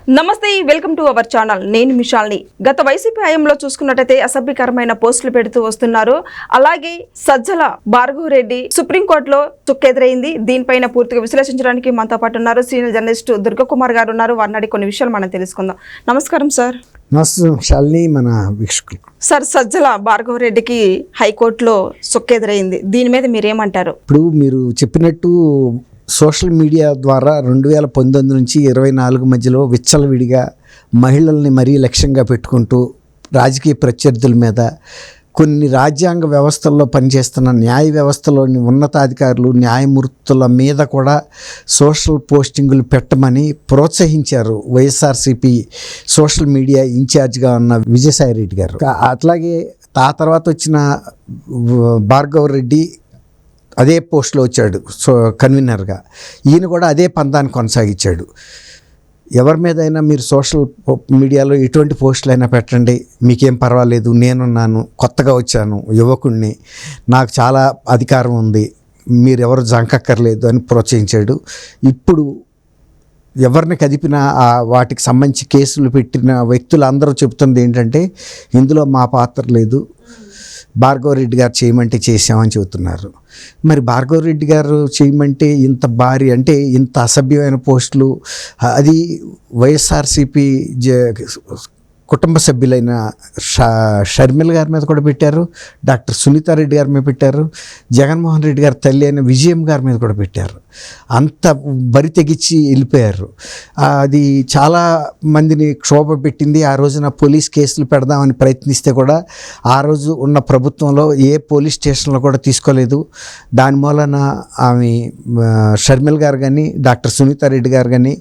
నమస్తే, welcome to our channel. నేను మిషాల్ని. గత వైసీపీ హయాంలో చూసుకున్నట్టయితే అసభ్యకరమైన పోస్టులు పెడుతూ వస్తున్నారు. అలాగే సజ్జల భార్గవరెడ్డి సుప్రీంకోర్టులో చుక్కెదురైంది. దీనిపైన పూర్తిగా విశ్లేషించడానికి మనతో పాటు ఉన్నారు సీనియర్ జర్నలిస్ట్ దుర్గకుమార్ గారు ఉన్నారు. వారిని అడిగి కొన్ని విషయాలు మనం తెలుసుకుందాం. నమస్కారం సార్. మన వీక్షకులు సార్, సజ్జల భార్గవరెడ్డికి హైకోర్టులో చుక్కెదురైంది. దీని మీద మీరేమంటారు? ఇప్పుడు మీరు చెప్పినట్టు సోషల్ మీడియా ద్వారా 2019 నుంచి 24 మధ్యలో విచ్చలవిడిగా మహిళల్ని మరీ లక్ష్యంగా పెట్టుకుంటూ రాజకీయ ప్రత్యర్థుల మీద కొన్ని రాజ్యాంగ వ్యవస్థల్లో పనిచేస్తున్న న్యాయ వ్యవస్థలోని ఉన్నతాధికారులు న్యాయమూర్తుల మీద కూడా సోషల్ పోస్టింగులు పెట్టమని ప్రోత్సహించారు వైఎస్ఆర్సీపీ సోషల్ మీడియా ఇన్ఛార్జ్గా ఉన్న విజయసాయిరెడ్డి గారు. అట్లాగే ఆ తర్వాత వచ్చిన భార్గవరెడ్డి అదే పోస్టులో వచ్చాడు కన్వీనర్గా. ఈయన కూడా అదే పందాన్ని కొనసాగించాడు. ఎవరి మీదైనా మీరు సోషల్ మీడియాలో ఎటువంటి పోస్టులైనా పెట్టండి, మీకేం పర్వాలేదు, నేనున్నాను, కొత్తగా వచ్చాను, యువకుడిని, నాకు చాలా అధికారం ఉంది, మీరు ఎవరు జంకక్కర్లేదు అని ప్రోత్సహించాడు. ఇప్పుడు ఎవరిని కదిపినా వాటికి సంబంధించి కేసులు పెట్టిన వ్యక్తులు అందరూ చెబుతుంది ఏంటంటే ఇందులో మా పాత్ర లేదు, భార్గవరెడ్డి గారు చేయమంటే చేసామని చెబుతున్నారు. మరి భార్గవరెడ్డి గారు చేయమంటే ఇంత భారీ అంటే ఇంత అసభ్యమైన పోస్టులు, అది వైఎస్ఆర్సీపీ కుటుంబ సభ్యులైన షర్మిల గారి మీద కూడా పెట్టారు, డాక్టర్ సునీతారెడ్డి గారి మీద పెట్టారు, జగన్మోహన్ రెడ్డి గారి తల్లి అయిన విజయం గారి మీద కూడా పెట్టారు. అంత బరి తెగించి వెళ్ళిపోయారు. అది చాలా మందిని క్షోభ పెట్టింది. ఆ రోజున పోలీస్ కేసులు పెడదామని ప్రయత్నిస్తే కూడా ఆ రోజు ఉన్న ప్రభుత్వంలో ఏ పోలీస్ స్టేషన్లో కూడా తీసుకోలేదు. దాని మూలన ఆమె షర్మిల గారు కానీ డాక్టర్ సునీతారెడ్డి గారు కానీ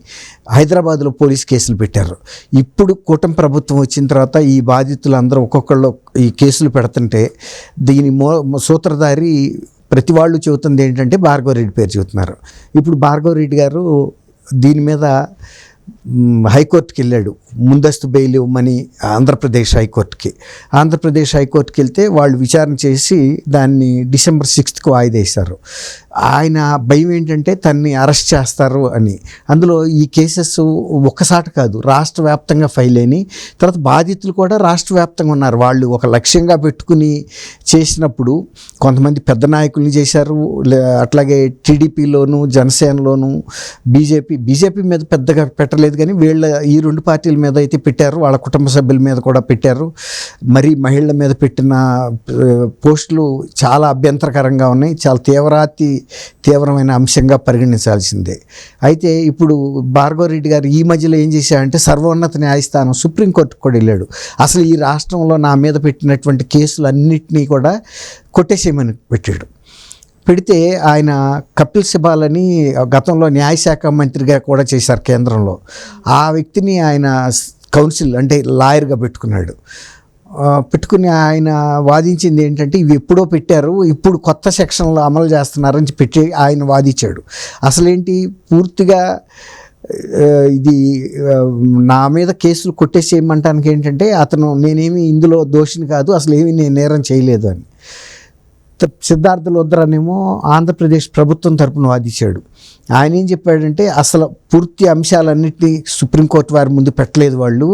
హైదరాబాద్లో పోలీస్ కేసులు పెట్టారు. ఇప్పుడు కూటమి ప్రభుత్వం వచ్చిన తర్వాత ఈ బాధితులందరూ ఒక్కొక్కళ్ళు ఈ కేసులు పెడుతుంటే దీని సూత్రధారి ప్రతి వాళ్ళు చెబుతుంది ఏంటంటే భార్గవరెడ్డి పేరు చెబుతున్నారు. ఇప్పుడు భార్గవరెడ్డి గారు దీని మీద హైకోర్టుకి వెళ్ళాడు, ముందస్తు బెయిల్ ఇవ్వమని ఆంధ్రప్రదేశ్ హైకోర్టుకి వెళ్తే వాళ్ళు విచారణ చేసి దాన్ని December 6th వాయిదా వేశారు. ఆయన భయం ఏంటంటే తన్ని అరెస్ట్ చేస్తారు అని. అందులో ఈ కేసెస్ ఒక్కసారి కాదు, రాష్ట్ర వ్యాప్తంగా ఫైల్ అయినాయి. తర్వాత బాధితులు కూడా రాష్ట్ర వ్యాప్తంగా ఉన్నారు. వాళ్ళు ఒక లక్ష్యంగా పెట్టుకుని చేసినప్పుడు కొంతమంది పెద్ద నాయకుల్ని చేశారు, అట్లాగే టీడీపీలోను జనసేనలోను బీజేపీ మీద పెద్దగా పెట్టలేదు, కానీ వీళ్ళ ఈ రెండు పార్టీల మీద అయితే పెట్టారు. వాళ్ళ కుటుంబ సభ్యుల మీద కూడా పెట్టారు. మరి మహిళల మీద పెట్టిన పోస్టులు చాలా అభ్యంతరకరంగా ఉన్నాయి, చాలా తీవ్రమైన అంశంగా పరిగణించాల్సిందే. అయితే ఇప్పుడు భార్గవరెడ్డి గారు ఈ మధ్యలో ఏం చేశారంటే సర్వోన్నత న్యాయస్థానం సుప్రీంకోర్టుకు కూడా వెళ్ళాడు. అసలు ఈ రాష్ట్రంలో నా మీద పెట్టినటువంటి కేసులు అన్నింటినీ కూడా కొట్టేసేయమని పెట్టాడు. పెడితే ఆయన కపిల్ సిబాల్ అని గతంలో న్యాయశాఖ మంత్రిగా కూడా చేశారు కేంద్రంలో. ఆ వ్యక్తిని ఆయన కౌన్సిల్ అంటే లాయర్గా పెట్టుకుని ఆయన వాదించింది ఏంటంటే ఇవి ఎప్పుడో పెట్టారు, ఇప్పుడు కొత్త సెక్షన్లో అమలు చేస్తున్నారని పెట్టి ఆయన వాదించాడు. అసలేంటి పూర్తిగా ఇది నా మీద కేసులు కొట్టేసేయమంటానికి ఏంటంటే అతను నేనేమి ఇందులో దోషిని కాదు, అసలు ఏమీ నేను నేరం చేయలేదు అని. సిద్ధార్థ లుధ్రానేమో ఆంధ్రప్రదేశ్ ప్రభుత్వం తరపున వాదించాడు. ఆయన ఏం చెప్పాడంటే అసలు పూర్తి అంశాలన్నింటినీ సుప్రీంకోర్టు వారి ముందు పెట్టలేదు, వాళ్ళు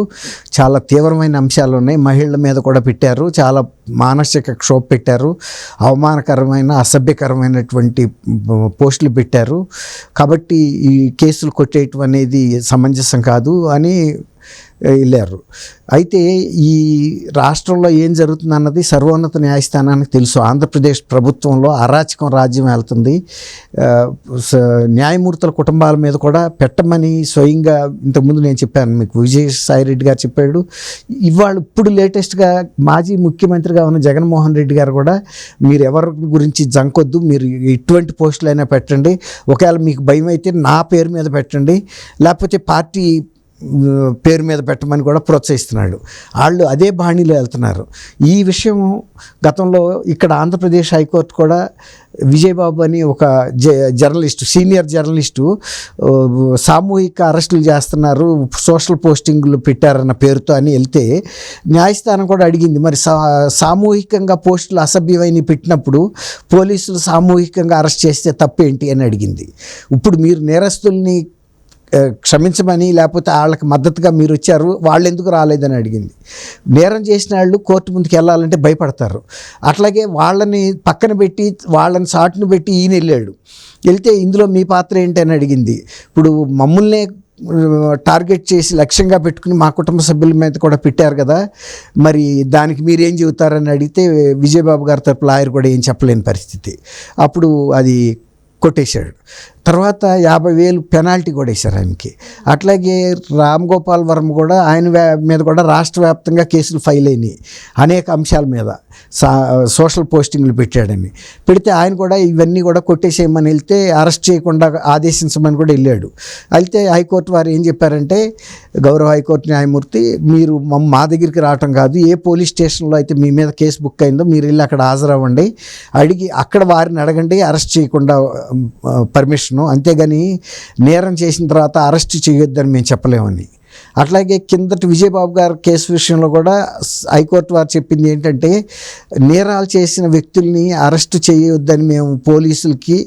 చాలా తీవ్రమైన అంశాలు ఉన్నాయి, మహిళల మీద కూడా పెట్టారు, చాలా మానసిక క్షోభ పెట్టారు, అవమానకరమైన అసభ్యకరమైనటువంటి పోస్టులు పెట్టారు, కాబట్టి ఈ కేసులు కొట్టేయటం అనేది సమంజసం కాదు అని వెళ్ళారు. అయితే ఈ రాష్ట్రంలో ఏం జరుగుతుంది అన్నది సర్వోన్నత న్యాయస్థానానికి తెలుసు. ఆంధ్రప్రదేశ్ ప్రభుత్వంలో అరాచకం రాజ్యం వెళ్తుంది. న్యాయమూర్తుల కుటుంబాల మీద కూడా పెట్టమని స్వయంగా ఇంతకుముందు నేను చెప్పాను మీకు, విజయసాయిరెడ్డి గారు చెప్పాడు. ఇప్పుడు లేటెస్ట్గా మాజీ ముఖ్యమంత్రిగా ఉన్న జగన్మోహన్ రెడ్డి గారు కూడా మీరు ఎవరి గురించి జంకొద్దు, మీరు ఎటువంటి పోస్టులైనా పెట్టండి, ఒకవేళ మీకు భయం అయితే నా పేరు మీద పెట్టండి, లేకపోతే పార్టీ పేరు మీద పెట్టమని కూడా ప్రోత్సహిస్తున్నాడు. వాళ్ళు అదే బాణీలో వెళ్తున్నారు. ఈ విషయం గతంలో ఇక్కడ ఆంధ్రప్రదేశ్ హైకోర్టు కూడా విజయబాబు అని ఒక సీనియర్ జర్నలిస్టు సామూహిక అరెస్టులు చేస్తున్నారు, సోషల్ పోస్టింగ్లు పెట్టారన్న పేరుతో అని వెళ్తే న్యాయస్థానం కూడా అడిగింది, మరి సామూహికంగా పోస్టులు అసభ్యమైన పెట్టినప్పుడు పోలీసులు సామూహికంగా అరెస్ట్ చేస్తే తప్పేంటి అని అడిగింది. ఇప్పుడు మీరు నేరస్తుల్ని క్షమించమని లేకపోతే వాళ్ళకి మద్దతుగా మీరు వచ్చారు, వాళ్ళు ఎందుకు రాలేదని అడిగింది. నేరం చేసిన వాళ్ళు కోర్టు ముందుకు వెళ్ళాలంటే భయపడతారు. అట్లాగే వాళ్ళని పక్కన పెట్టి వాళ్ళని సాటును పెట్టి ఈయన వెళ్ళాడు. వెళ్తే ఇందులో మీ పాత్ర ఏంటి అని అడిగింది. ఇప్పుడు మమ్మల్నే టార్గెట్ చేసి లక్ష్యంగా పెట్టుకుని మా కుటుంబ సభ్యుల మీద కూడా పెట్టారు కదా, మరి దానికి మీరేం చెబుతారని అడిగితే విజయబాబు గారి తరపు లాయర్ కూడా ఏం చెప్పలేని పరిస్థితి. అప్పుడు అది కొట్టేశాడు. తర్వాత 50,000 పెనాల్టీ కూడా వేశారు ఆయనకి. అట్లాగే రామ్ గోపాల్ వర్మ కూడా ఆయన మీద కూడా రాష్ట్ర వ్యాప్తంగా కేసులు ఫైల్ అయినాయి అనేక అంశాల మీద, సోషల్ పోస్టింగ్లు పెట్టాడని. పెడితే ఆయన కూడా ఇవన్నీ కూడా కొట్టేసేయమని వెళ్తే అరెస్ట్ చేయకుండా ఆదేశించమని కూడా వెళ్ళాడు. అయితే హైకోర్టు వారు ఏం చెప్పారంటే, గౌరవ హైకోర్టు న్యాయమూర్తి, మీరు మా దగ్గరికి రావటం కాదు, ఏ పోలీస్ స్టేషన్లో అయితే మీ మీద కేసు బుక్ అయిందో మీరు వెళ్ళి అక్కడ హాజరవ్వండి, అడిగి అక్కడ వారిని అడగండి, అరెస్ట్ చేయకుండా పర్మిషన్, అంతేగాని నేరం చేసిన తర్వాత అరెస్ట్ చేయొద్దని మేము చెప్పలేమని. అట్లాగే కిందటి విజయబాబు గారి కేసు విషయంలో కూడా హైకోర్టు వారు చెప్పింది ఏంటంటే, నేరాలు చేసిన వ్యక్తుల్ని అరెస్ట్ చేయొద్దని మేము పోలీసులకి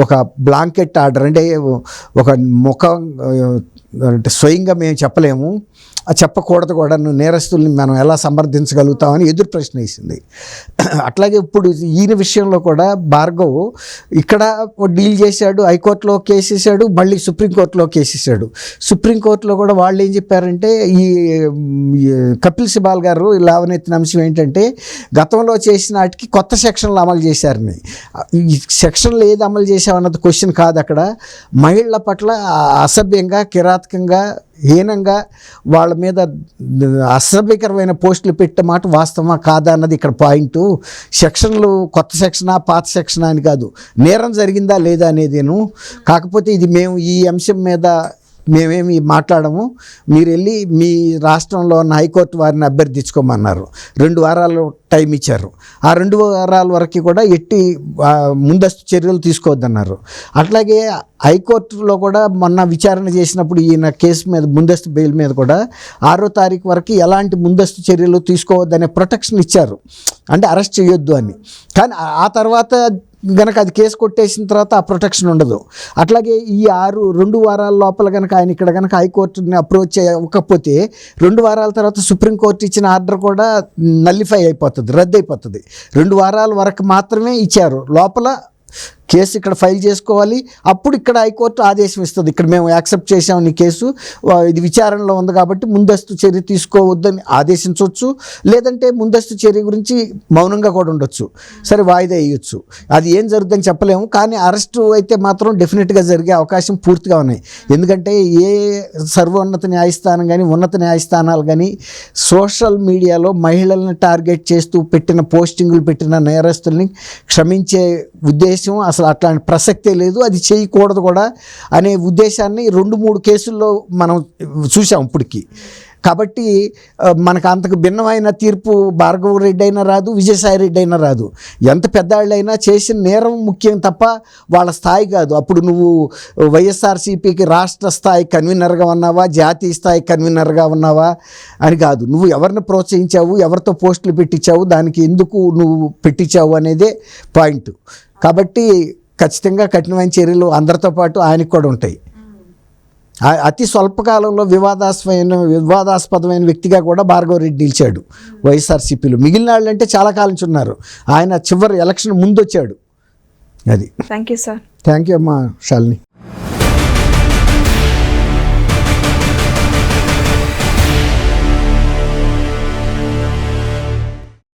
ఒక బ్లాంకెట్ ఆర్డర్, అంటే ఒక ముఖం అంటే స్వయంగా మేము చెప్పలేము, చెప్పకూడదు కూడా, నేరస్తుల్ని మనం ఎలా సమర్థించగలుగుతామని ఎదురు ప్రశ్న వేసింది. అట్లాగే ఇప్పుడు ఈయన విషయంలో కూడా భార్గవ్ ఇక్కడ డీల్ చేశాడు, హైకోర్టులో కేసు వేసాడు, మళ్ళీ సుప్రీంకోర్టులో కేసు వేసాడు. సుప్రీంకోర్టులో కూడా వాళ్ళు ఏం చెప్పారంటే, ఈ కపిల్ సిబాల్ గారు లేవనెత్తిన అంశం ఏంటంటే, గతంలో చేసిన వాటికి కొత్త సెక్షన్లు అమలు చేశారని. ఈ సెక్షన్లు ఏది అమలు చేశామన్నది క్వశ్చన్ కాదు. అక్కడ మహిళల పట్ల అసభ్యంగా, కిరాతకంగా, హీనంగా వాళ్ళ మీద అసభ్యకరమైన పోస్టులు పెట్టే మాట వాస్తవమా కాదా అన్నది ఇక్కడ పాయింట్. సెక్షన్లు కొత్త సెక్షనా పాత సెక్షనా అని కాదు, నేరం జరిగిందా లేదా అనేదేను. కాకపోతే ఇది మేము ఈ అంశం మీద మేమేమి మాట్లాడము, మీరు వెళ్ళి మీ రాష్ట్రంలో ఉన్న హైకోర్టు వారిని అభ్యర్థించుకోమన్నారు. 2 వారాలు టైం ఇచ్చారు. ఆ 2 వారాల వరకు కూడా ఎట్టి ముందస్తు చర్యలు తీసుకోవద్దన్నారు. అట్లాగే హైకోర్టులో కూడా మొన్న విచారణ చేసినప్పుడు ఈయన కేసు మీద ముందస్తు బెయిల్ మీద కూడా 6వ తారీఖు వరకు ఎలాంటి ముందస్తు చర్యలు తీసుకోవద్దనే ప్రొటెక్షన్ ఇచ్చారు, అంటే అరెస్ట్ చేయొద్దు అని. కానీ ఆ తర్వాత గనక అది కేసు కొట్టేసిన తర్వాత ఆ ప్రొటెక్షన్ ఉండదు. అట్లాగే ఈ 2 వారాల లోపల కనుక ఆయన ఇక్కడ కనుక హైకోర్టుని అప్రోచ్ అవ్వకపోతే 2 వారాల తర్వాత సుప్రీంకోర్టు ఇచ్చిన ఆర్డర్ కూడా నల్లిఫై అయిపోతుంది, రద్దు అయిపోతుంది. 2 వారాల వరకు మాత్రమే ఇచ్చారు. లోపల కేసు ఇక్కడ ఫైల్ చేసుకోవాలి, అప్పుడు ఇక్కడ హైకోర్టు ఆదేశం ఇస్తుంది, ఇక్కడ మేము యాక్సెప్ట్ చేసాం నీ కేసు, ఇది విచారణలో ఉంది కాబట్టి ముందస్తు చర్య తీసుకోవద్దని ఆదేశించవచ్చు, లేదంటే ముందస్తు చర్య గురించి మౌనంగా కూడా ఉండొచ్చు, సరే వాయిదా వేయచ్చు. అది ఏం జరుగుతుందని చెప్పలేము, కానీ అరెస్టు అయితే మాత్రం డెఫినెట్గా జరిగే అవకాశం పూర్తిగా ఉన్నాయి. ఎందుకంటే ఏ సర్వోన్నత న్యాయస్థానం కానీ ఉన్నత న్యాయస్థానాలు కానీ సోషల్ మీడియాలో మహిళలను టార్గెట్ చేస్తూ పెట్టిన పోస్టింగులు పెట్టిన నేరస్తుల్ని క్షమించే ఉద్దేశం అసలు అట్లాంటి ప్రసక్తే లేదు, అది చేయకూడదు కూడా అనే ఉద్దేశాన్ని 2-3 కేసుల్లో మనం చూసాం ఇప్పటికి. కాబట్టి మనకు అంతకు భిన్నమైన తీర్పు భార్గవ రెడ్డి అయినా రాదు, విజయసాయి రెడ్డి అయినా రాదు. ఎంత పెద్దవాళ్ళైనా చేసిన నేరం ముఖ్యం తప్ప వాళ్ళ స్థాయి కాదు. అప్పుడు నువ్వు వైఎస్ఆర్సీపీకి రాష్ట్ర స్థాయి కన్వీనర్గా ఉన్నావా, జాతీయ స్థాయి కన్వీనర్గా ఉన్నావా అని కాదు, నువ్వు ఎవరిని ప్రోత్సహించావు, ఎవరితో పోస్టులు పెట్టించావు, దానికి ఎందుకు నువ్వు పెట్టించావు అనేదే పాయింట్. కాబట్టి ఖచ్చితంగా కఠినమైన చర్యలు అందరితో పాటు ఆయనకు కూడా ఉంటాయి. అతి స్వల్పకాలంలో వివాదాస్పదమైన వ్యక్తిగా కూడా భార్గవ రెడ్డి నిలిచాడు వైఎస్ఆర్సీపీలో. మిగిలిన వాళ్ళు అంటే చాలా కాలం నుంచి ఉన్నారు, ఆయన చివరి ఎలక్షన్ ముందు వచ్చాడు. అది. Thank you sir. Thank you అమ్మా శాలిని.